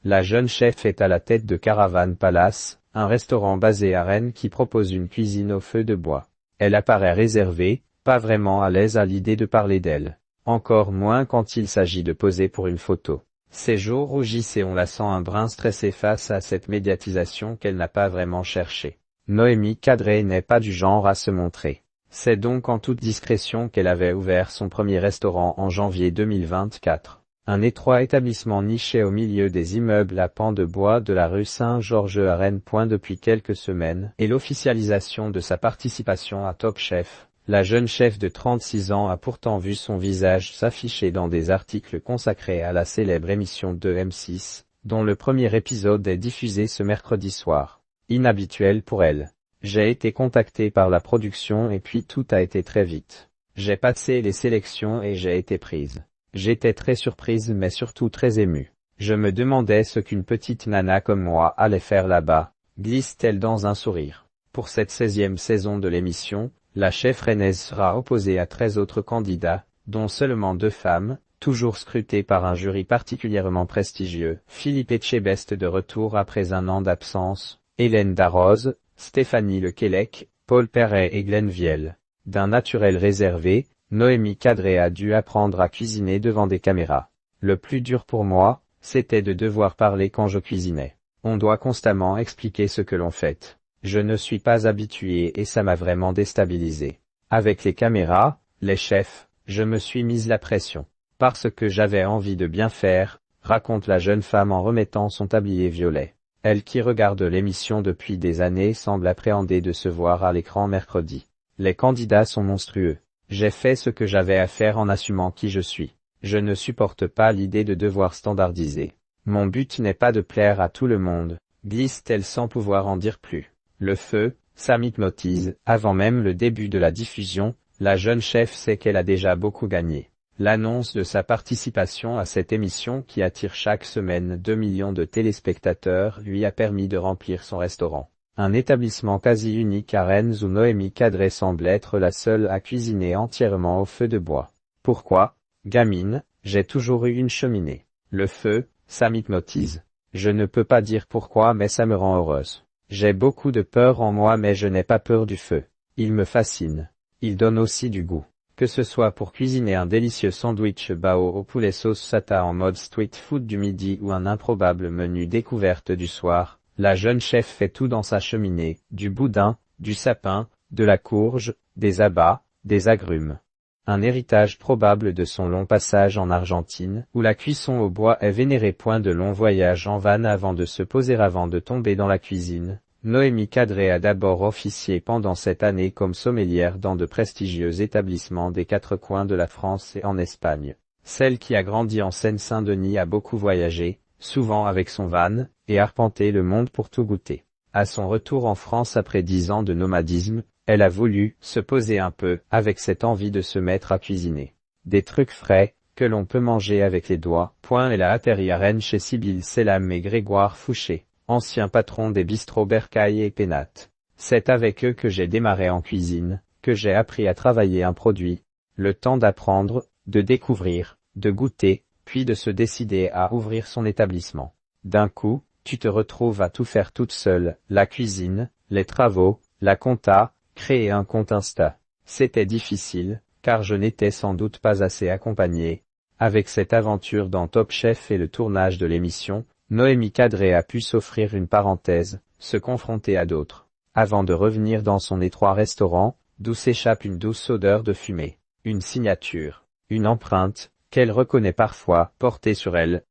La jeune chef est à la tête de Caravan Palace, un restaurant basé à Rennes qui propose une cuisine au feu de bois. Elle apparaît réservée, pas vraiment à l'aise à l'idée de parler d'elle. Encore moins quand il s'agit de poser pour une photo. Ses joues rougissent et on la sent un brin stressée face à cette médiatisation qu'elle n'a pas vraiment cherchée. Noémie Cadré n'est pas du genre à se montrer. C'est donc en toute discrétion qu'elle avait ouvert son premier restaurant en janvier 2024. Un étroit établissement niché au milieu des immeubles à pans de bois de la rue Saint-Georges à Rennes. Depuis quelques semaines, et l'officialisation de sa participation à Top Chef, la jeune chef de 36 ans a pourtant vu son visage s'afficher dans des articles consacrés à la célèbre émission de M6, dont le premier épisode est diffusé ce mercredi soir. Inhabituel pour elle. J'ai été contacté par la production et puis tout a été très vite. J'ai passé les sélections et j'ai été prise. J'étais très surprise mais surtout très émue. Je me demandais ce qu'une petite nana comme moi allait faire là-bas, glisse-t-elle dans un sourire. Pour cette 16e saison de l'émission, la chef rennaise sera opposée à 13 autres candidats, dont seulement 2 femmes, toujours scrutées par un jury particulièrement prestigieux. Philippe Etchebest de retour après un an d'absence, Hélène Darroze, Stéphanie Lequelec, Paul Perret et Glenn Viel. D'un naturel réservé, Noémie Cadré a dû apprendre à cuisiner devant des caméras. Le plus dur pour moi, c'était de devoir parler quand je cuisinais. On doit constamment expliquer ce que l'on fait. Je ne suis pas habitué et ça m'a vraiment déstabilisé. Avec les caméras, les chefs, je me suis mise la pression. Parce que j'avais envie de bien faire, raconte la jeune femme en remettant son tablier violet. Elle qui regarde l'émission depuis des années semble appréhender de se voir à l'écran mercredi. Les candidats sont monstrueux. J'ai fait ce que j'avais à faire en assumant qui je suis. Je ne supporte pas l'idée de devoir standardiser. Mon but n'est pas de plaire à tout le monde, glisse-t-elle sans pouvoir en dire plus. Le feu, ça m'hypnotise. Avant même le début de la diffusion, la jeune chef sait qu'elle a déjà beaucoup gagné. L'annonce de sa participation à cette émission qui attire chaque semaine 2 millions de téléspectateurs lui a permis de remplir son restaurant. Un établissement quasi unique à Rennes où Noémie Cadré semble être la seule à cuisiner entièrement au feu de bois. Pourquoi? Gamine, j'ai toujours eu une cheminée. Le feu, ça m'hypnotise. Je ne peux pas dire pourquoi mais ça me rend heureuse. J'ai beaucoup de peur en moi mais je n'ai pas peur du feu. Il me fascine. Il donne aussi du goût. Que ce soit pour cuisiner un délicieux sandwich bao au poulet sauce sata en mode street food du midi ou un improbable menu découverte du soir, la jeune chef fait tout dans sa cheminée, du boudin, du sapin, de la courge, des abats, des agrumes. Un héritage probable de son long passage en Argentine, où la cuisson au bois est vénérée. De long voyage en van avant de se poser avant de tomber dans la cuisine. Noémie Cadré a d'abord officié pendant cette année comme sommelière dans de prestigieux établissements des 4 coins de la France et en Espagne. Celle qui a grandi en Seine-Saint-Denis a beaucoup voyagé, souvent avec son van, et arpenté le monde pour tout goûter. À son retour en France après 10 ans de nomadisme, elle a voulu se poser un peu avec cette envie de se mettre à cuisiner. Des trucs frais, que l'on peut manger avec les doigts. Elle a atterri à Rennes chez Sybille Selam et Grégoire Fouché, ancien patron des bistrots Bercail et Pénate. C'est avec eux que j'ai démarré en cuisine, que j'ai appris à travailler un produit. Le temps d'apprendre, de découvrir, de goûter, puis de se décider à ouvrir son établissement. D'un coup, tu te retrouves à tout faire toute seule, la cuisine, les travaux, la compta, créer un compte Insta. C'était difficile, car je n'étais sans doute pas assez accompagnée. Avec cette aventure dans Top Chef et le tournage de l'émission, Noémie Cadré a pu s'offrir une parenthèse, se confronter à d'autres. Avant de revenir dans son étroit restaurant, d'où s'échappe une douce odeur de fumée. Une signature, une empreinte, qu'elle reconnaît parfois, portée sur elle,